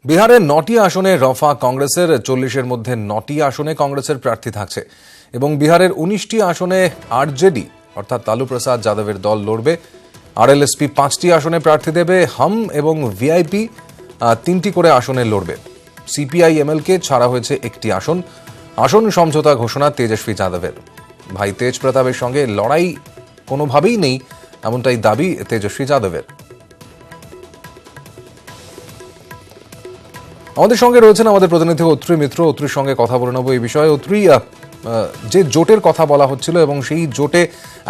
বিহারের ৯টি আসনে রফা কংগ্রেসের ৪০-এর মধ্যে ৯টি আসনে কংগ্রেসের প্রার্থী থাকছে এবং বিহারের ১৯টি আসনে আরজেডি অর্থাৎ লালু প্রসাদ যাদবের দল লড়বে। আরএলএসপি ৫টি আসনে প্রার্থী দেবে। হাম এবং ভিআইপি ৩টি করে আসনে লড়বে। সিপিআই এমএলকে ছাড়া হয়েছে একটি আসন। আসন সমঝোতা ঘোষণা তেজস্বী যাদবের। ভাই তেজ প্রতাপের সঙ্গে লড়াই কোনোভাবেই নেই, এমনটাই দাবি তেজস্বী যাদবের। আমাদের সঙ্গে রয়েছেন আমাদের প্রতিনিধি অত্রি মিত্র। অত্রির সঙ্গে কথা বলে নেব এই বিষয়ে। অত্রি, যে জোটের কথা বলা হচ্ছিল এবং সেই জোটে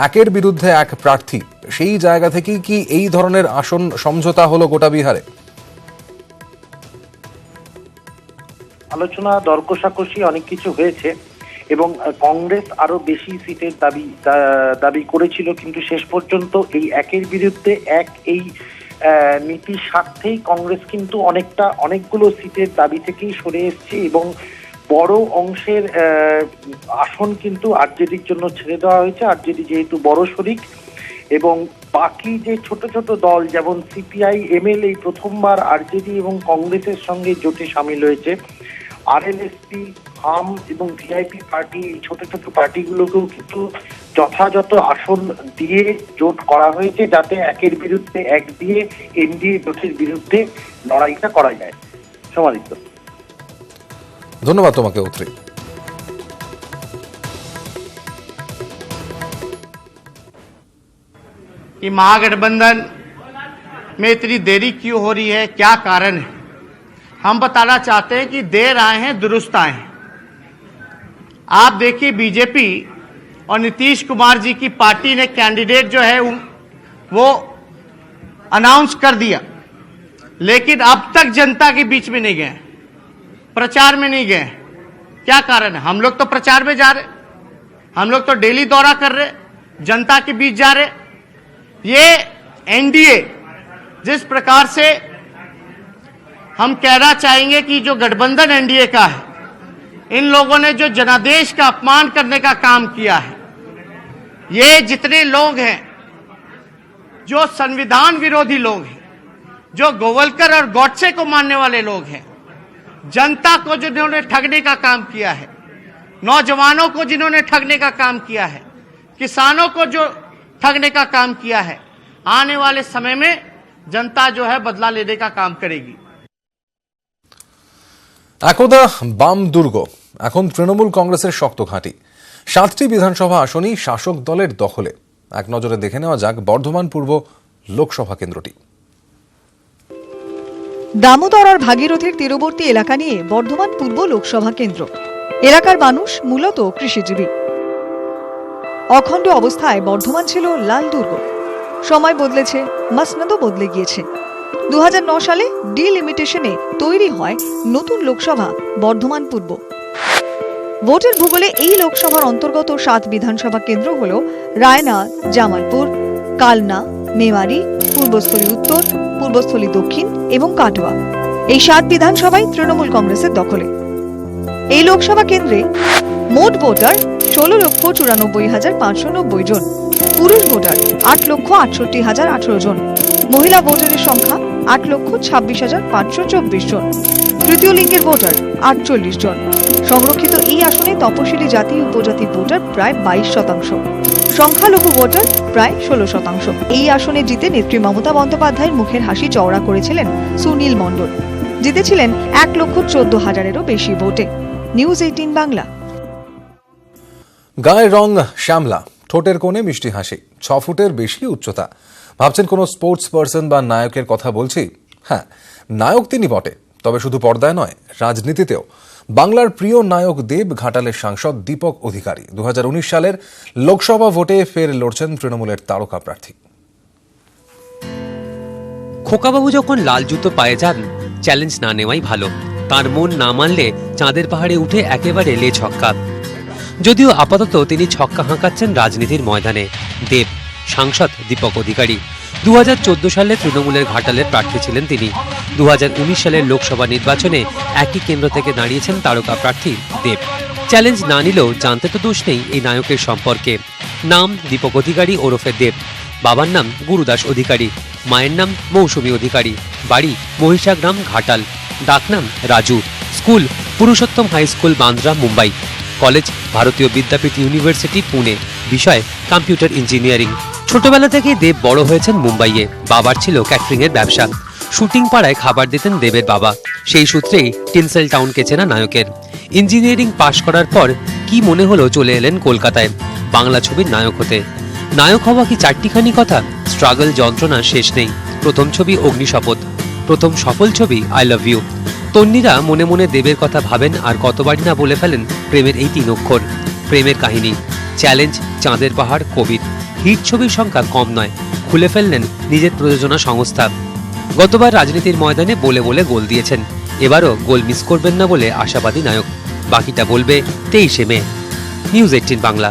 একের বিরুদ্ধে এক প্রার্থী, সেই জায়গা থেকেই কি এই ধরনের আসন সমঝোতা হলো গোটা বিহারে? আলোচনা দর কষাকষি অনেক কিছু হয়েছে এবং কংগ্রেস আরো বেশি সিটের দাবি করেছিল, কিন্তু শেষ পর্যন্ত এই একের বিরুদ্ধে এক এই নীতির স্বার্থেই কংগ্রেস কিন্তু অনেকগুলো সিটের দাবি থেকেই সরে এসছে এবং বড় অংশের আসন কিন্তু আরজেডির জন্য ছেড়ে দেওয়া হয়েছে। আরজেডি যেহেতু বড় শরিক এবং বাকি যে ছোট ছোট দল যেমন সিপিআই এমএল এই প্রথমবার আরজেডি এবং কংগ্রেসের সঙ্গে জোটে সামিল হয়েছে। আরএলএসপি, হাম এবং ভিআইপি পার্টি, এই ছোট ছোট পার্টিগুলোকেও কিন্তু যথাযথ আসন দিয়ে জোট করা হয়েছে, যাতে একের বিরুদ্ধে এক দিয়ে এনডিএ জোটের বিরুদ্ধে লড়াইটা করা যায়। সমাদিত্য, ধন্যবাদ তোমাকে অত্রি। कि महागठबंधन में इतनी देरी क्यों हो रही है, क्या कारण है? हम बताना चाहते हैं कि देर आए हैं दुरुस्त आए हैं। आप देखिए, बीजेपी और नीतीश कुमार जी की पार्टी ने कैंडिडेट जो है वो अनाउंस कर दिया, लेकिन अब तक जनता के बीच में नहीं गए, प्रचार में नहीं गए। क्या कारण है? हम लोग तो प्रचार में जा रहे, हम लोग तो डेली दौरा कर रहे, जनता के बीच जा रहे। ये एनडीए जिस प्रकार से हम कहना चाहेंगे कि जो गठबंधन एनडीए का है, इन लोगों ने जो जनादेश का अपमान करने का काम किया है, ये जितने लोग हैं जो संविधान विरोधी लोग हैं, जो गोवलकर और गॉडसे को मानने वाले लोग हैं, जनता को जिन्होंने ठगने का काम किया है, नौजवानों को जिन्होंने ठगने का काम किया है, किसानों को जो ठगने का काम किया है, आने वाले समय में जनता जो है बदला लेने का काम करेगी। একদা বাম দুর্গ এখন তৃণমূল কংগ্রেসের শক্ত ঘাঁটি। 7টি বিধানসভা আসনই শাসক দলের দখলে। এক নজরে দেখে নেওয়া যাক বর্ধমান পূর্ব লোকসভা কেন্দ্রটি। দামোদর আর ভাগীরথীর তীরবর্তী এলাকা নিয়ে বর্ধমান পূর্ব লোকসভা কেন্দ্র। এলাকার মানুষ মূলত কৃষিজীবী। অখণ্ড অবস্থায় বর্ধমান ছিল লাল দুর্গ। সময় বদলেছে, মসনদও বদলে গিয়েছে। 2009 সালে ডিলিমিটেশনে তৈরি হয় নতুন লোকসভা বর্ধমান পূর্ব। ভোটের ভূগোলে এই লোকসভার অন্তর্গত 7 বিধানসভা কেন্দ্র হল রায়না, জামালপুর, কালনা, মেমারি, পূর্বস্থলী উত্তর, পূর্বস্থলী দক্ষিণ এবং কাটোয়া। এই 7 বিধানসভাই তৃণমূল কংগ্রেসের দখলে। এই লোকসভা কেন্দ্রে মোট ভোটার 16,94,590 জন, পুরুষ ভোটার 8,68,018 জন, মহিলা ভোটারের সংখ্যা 8,26,524 জন, তৃতীয় লিঙ্গের ভোটার 48 জন। সংরক্ষিত এই আসনে তপশিলি জাতি উপজাতি ভোটার প্রায় 22%, সংখ্যালঘু ভোটার প্রায় 16%। এই আসনে জিতে নেত্রী মমতা বন্দ্যোপাধ্যায়ের মুখের হাসি চওড়া করেছিলেন সুনীল মণ্ডল। জিতেছিলেন 1,14,000-এরও বেশি ভোটে। নিউজ 18 বাংলা। গায়ের রং শ্যামলা, ঠোঁটের কোণে মিষ্টি হাসি, 6 ফুটের বেশি উচ্চতা। ভাবছেন কোনো স্পোর্টস পার্সন বা নায়কের কথা বলছি? হ্যাঁ, নায়ক তিনি বটে, তবে শুধু পর্দায় নয়, রাজনীতিতেও। বাংলার প্রিয় নায়ক দেব ঘাটালের সাংসদ দীপক অধিকারী 2019 সালের লোকসভা ভোটে ফের লড়ছেন তৃণমূলের তারকা প্রার্থী। খোকাবাবু যখন লাল জুতো পায়ে যান, চ্যালেঞ্জ না নেওয়াই ভালো। তার মন না মানলে চাঁদের পাহাড়ে উঠে একেবারে লে ছক্কা। যদিও আপাতত তিনি ছক্কা হাঁকাচ্ছেন রাজনীতির ময়দানে। দেব সাংসদ দীপক অধিকারী 2014 সালে তৃণমূলের ঘাটালের প্রার্থী ছিলেন তিনি। 2019 সালের লোকসভা নির্বাচনে একই কেন্দ্র থেকে দাঁড়িয়েছেন তারকা প্রার্থী দেব। চ্যালেঞ্জ না নিলেও জানতে তো দোষ নেই এই নায়কের সম্পর্কে। নাম দীপক অধিকারী ওরফে দেব, বাবার নাম গুরুদাস অধিকারী, মায়ের নাম মৌসুমী অধিকারী, বাড়ি মহিষাগ্রাম ঘাটাল। ডাকনাম Raju. School Purushottam high school, Bandra, Mumbai. College Bharatiya Vidyapeeth university, Pune. বিষয় কম্পিউটার ইঞ্জিনিয়ারিং। ছোটবেলা থেকেই দেব বড় হয়েছেন মুম্বাইয়ে। বাবার ছিল ক্যাটারিং এর ব্যবসা। শুটিং পাড়ায় খাবার দিতেন দেবের বাবা। সেই সূত্রেই টিনসেল টাউনকে চেনা নায়কের। ইঞ্জিনিয়ারিং পাশ করার পর কি মনে হলো চলে এলেন কলকাতায় বাংলা ছবির নায়ক হতে। নায়ক হওয়া কি চারটিখানি কথা? স্ট্রাগল, যন্ত্রণা শেষ নেই। প্রথম ছবি অগ্নিশপথ, প্রথম সফল ছবি আই লাভ ইউ। তন্নিরা মনে মনে দেবের কথা ভাবেন আর কতবারই না বলে ফেলেন প্রেমের এই 3 অক্ষর। প্রেমের কাহিনী, চ্যালেঞ্জ, চাঁদের পাহাড়, কবির। হিট ছবির সংখ্যা কম নয়। খুলে ফেললেন নিজের প্রযোজনা সংস্থা। গতবার রাজনীতির ময়দানে বলে বলে গোল দিয়েছেন। এবারও গোল মিস করবেন না বলে আশাবাদী নায়ক। বাকিটা বলবে 23শে মে। নিউজ 18 বাংলা।